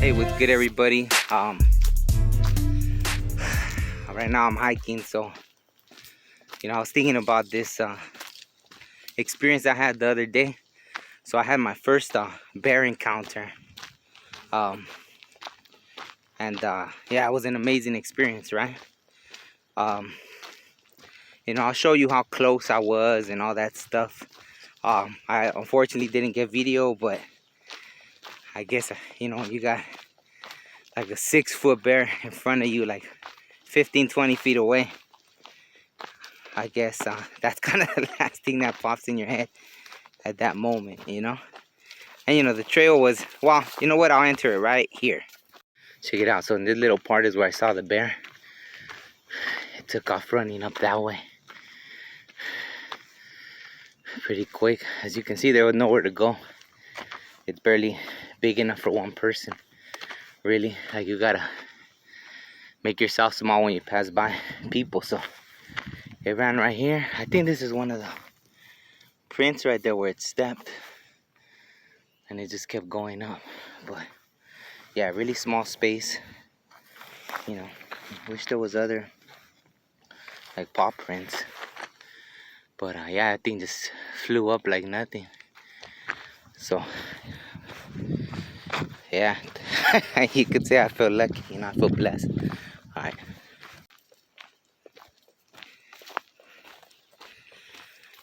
Hey, what's good, everybody? Right now I'm hiking, so I was thinking about this experience I had the other day. So I had my first bear encounter, and yeah, it was an amazing experience, right? I'll show you how close I was and all that stuff. I unfortunately didn't get video, but I guess you got like a 6-foot bear in front of you, like 15-20 feet away. I guess that's kind of the last thing that pops in your head at that moment, And the trail was, well, you know what? I'll enter it right here. Check it out. So in this little part is where I saw the bear. It took off running up that way. Pretty quick. As you can see, there was nowhere to go. It's barely big enough for one person. Really, like you gotta make yourself small when you pass by people. So it ran right here. I think this is one of the prints right there where it stepped. And it just kept going up. But yeah, really small space. Wish there was other like paw prints. But yeah, that thing just flew up like nothing. So yeah, you could say I feel lucky, I feel blessed. Alright.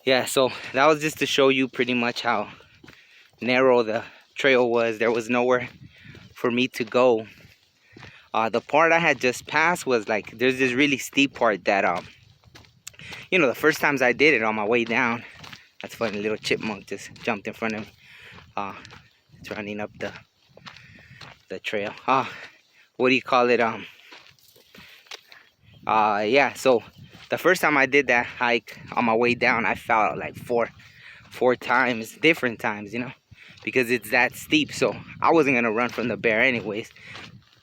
Yeah, so that was just to show you pretty much how narrow the trail was. There was nowhere for me to go. The part I had just passed was like, there's this really steep part that the first times I did it on my way down. That's funny, a little chipmunk just jumped in front of me. It's running up the trail. What do you call it? Yeah, so the first time I did that hike on my way down, I fell like four times, different times, because it's that steep. So I wasn't gonna run from the bear anyways.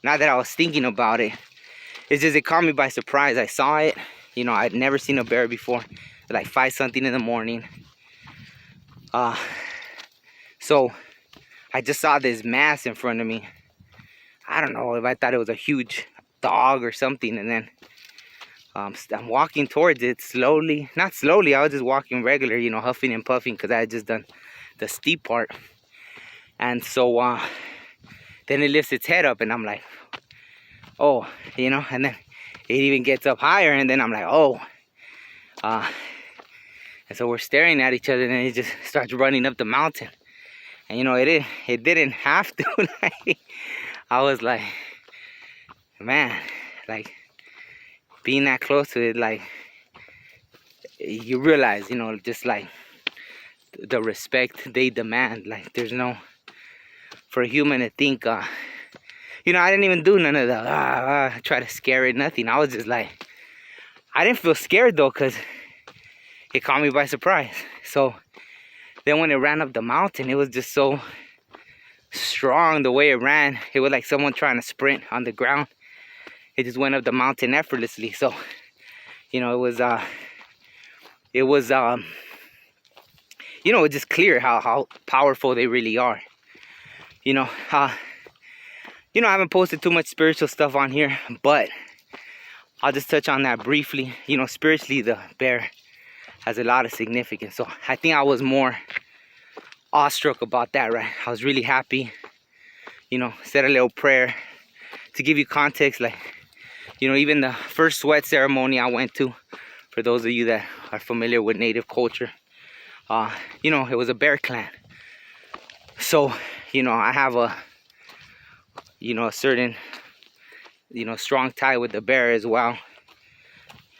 Not that I was thinking about it. It's just it caught me by surprise. I saw it. I'd never seen a bear before. Like 5 something in the morning. So I just saw this mass in front of me. I don't know if I thought it was a huge dog or something, and then I'm walking towards it slowly. Not slowly, I was just walking regular, huffing and puffing, because I had just done the steep part. And so then it lifts its head up, and I'm like, oh, and then it even gets up higher, and then I'm like, oh. And so we're staring at each other, and then it just starts running up the mountain. And it didn't have to. Like, I was like, man, like being that close to it, like you realize, just like the respect they demand. Like there's no, for a human to think, I didn't even do none of the try to scare it, nothing. I was just like, I didn't feel scared though, because it caught me by surprise. So then when it ran up the mountain, it was just so strong the way it ran. It was like someone trying to sprint on the ground. It just went up the mountain effortlessly. So it was it's just clear how powerful they really are. I haven't posted too much spiritual stuff on here, but I'll just touch on that briefly. Spiritually, the bear has a lot of significance. So I think I was more awestruck about that, right? I was really happy, said a little prayer. To give you context, like, even the first sweat ceremony I went to, for those of you that are familiar with native culture, it was a bear clan. So, I have a certain, strong tie with the bear as well.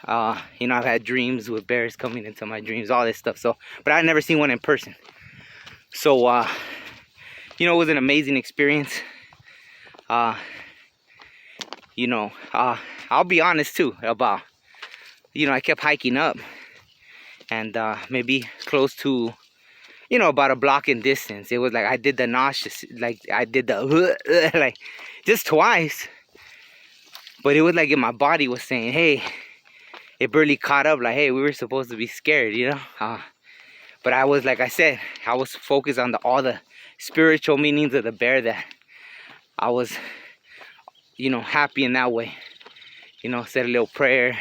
I've had dreams with bears coming into my dreams, all this stuff. So, but I've never seen one in person. So, it was an amazing experience. I'll be honest too about, I kept hiking up, and maybe close to, about a block in distance, it was like I did the nauseous, like I did the like just twice. But it was like my body was saying, hey, it barely caught up, like, hey, we were supposed to be scared, But I was, like I said, I was focused on all the spiritual meanings of the bear that I was, you know, happy in that way. You know, said a little prayer,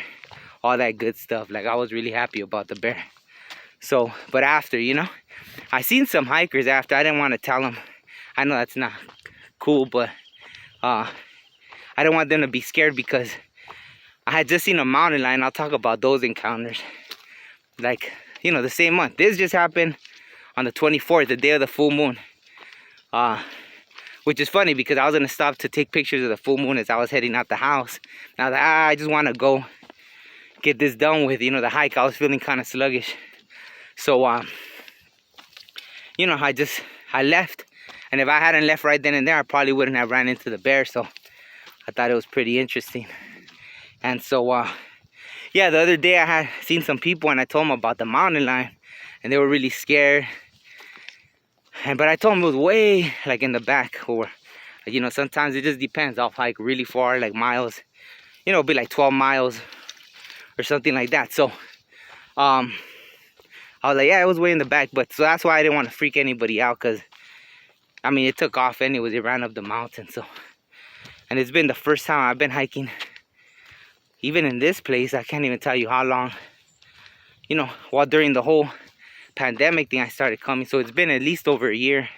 all that good stuff. Like, I was really happy about the bear. So, but after, you know, I seen some hikers after. I didn't want to tell them. I know that's not cool, but I didn't want them to be scared because I had just seen a mountain lion. I'll talk about those encounters. Like, you know, the same month. This just happened on the 24th, the day of the full moon. Which is funny because I was going to stop to take pictures of the full moon as I was heading out the house. Now that I just want to go get this done with, you know, the hike. I was feeling kind of sluggish. So, you know, I left. And if I hadn't left right then and there, I probably wouldn't have ran into the bear. So I thought it was pretty interesting. And so, yeah, the other day I had seen some people and I told them about the mountain lion. And they were really scared. But I told them it was way like in the back, or, you know, sometimes it just depends. I'll hike really far, like miles, you know, it'll be like 12 miles or something like that. So I was like, yeah, it was way in the back. But so that's why I didn't want to freak anybody out, because I mean, it took off anyways. It ran up the mountain. So, and it's been the first time I've been hiking, even in this place. I can't even tell you how long, you know, while during the whole pandemic thing I started coming. So it's been at least over a year,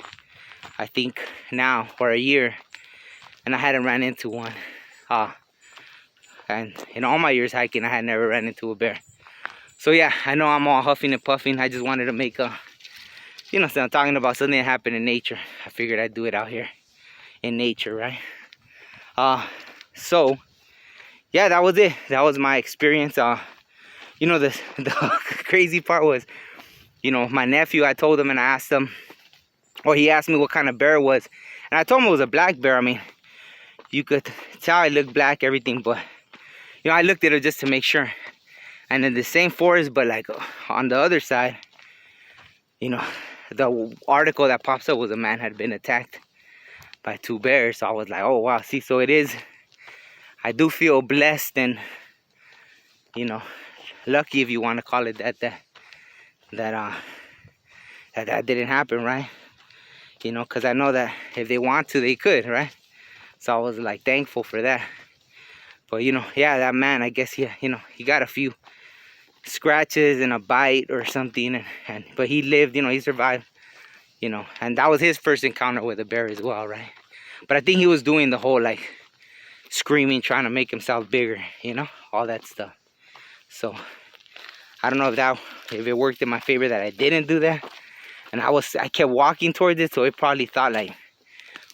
I think now, or a year, and I hadn't ran into one. And in all my years hiking, I had never ran into a bear. So yeah, I know I'm all huffing and puffing. I just wanted to make a, you know, so I'm talking about something that happened in nature. I figured I'd do it out here in nature, right? So yeah, that was it. That was my experience. You know, the crazy part was, you know, my nephew, I told him and I asked him, or he asked me what kind of bear it was. And I told him it was a black bear. I mean, you could tell it looked black, everything. But, you know, I looked at it just to make sure. And in the same forest, but like on the other side, you know, the article that pops up was a man had been attacked by 2 bears. So I was like, oh, wow. See, so it is. I do feel blessed and, you know, lucky, if you want to call it that didn't happen, right? You know, because I know that if they want to, they could, right? So I was like thankful for that. But, you know, yeah, that man, I guess, yeah, you know, he got a few scratches and a bite or something, but he lived, you know, he survived, you know. And that was his first encounter with a bear as well, right? But I think he was doing the whole like screaming, trying to make himself bigger, you know, all that stuff. So I don't know if it worked in my favor that I didn't do that. And I kept walking towards it, so it probably thought like,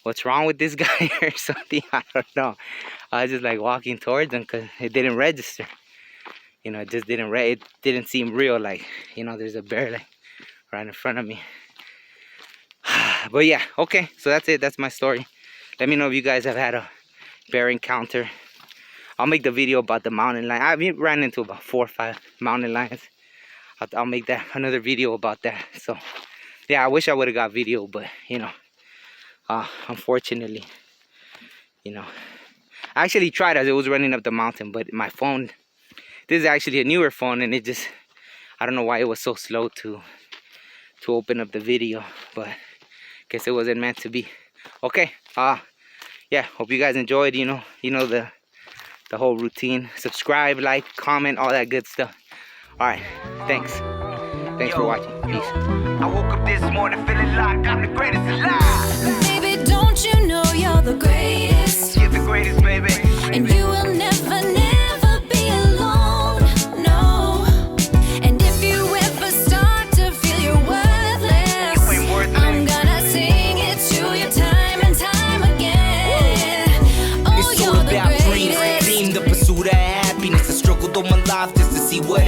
what's wrong with this guy or something? I don't know. I was just like walking towards him because it didn't register. You know, it just it didn't seem real, like, you know, there's a bear like right in front of me. But yeah, okay, so that's it. That's my story. Let me know if you guys have had a bear encounter. I'll make the video about the mountain lion. I've ran into about 4 or 5 mountain lions. I'll make that another video about that. So yeah, I wish I would have got video, but you know, unfortunately, you know, I actually tried as it was running up the mountain, but my phone, this is actually a newer phone, and it just, I don't know why it was so slow to open up the video, but I guess it wasn't meant to be. Okay, yeah, hope you guys enjoyed. You know the whole routine. Subscribe, like, comment, all that good stuff. All right, thanks for watching. Peace. I woke up this morning feeling like I'm the greatest alive. Baby, don't you know you're the greatest? You're the greatest, baby. And you will never, never be alone, no. And if you ever start to feel you're worthless, You ain't worthless. I'm gonna sing it to you time and time again. Oh, It's you're all the about dreams, greatest. dream, the pursuit of happiness. I struggled all my life just to see what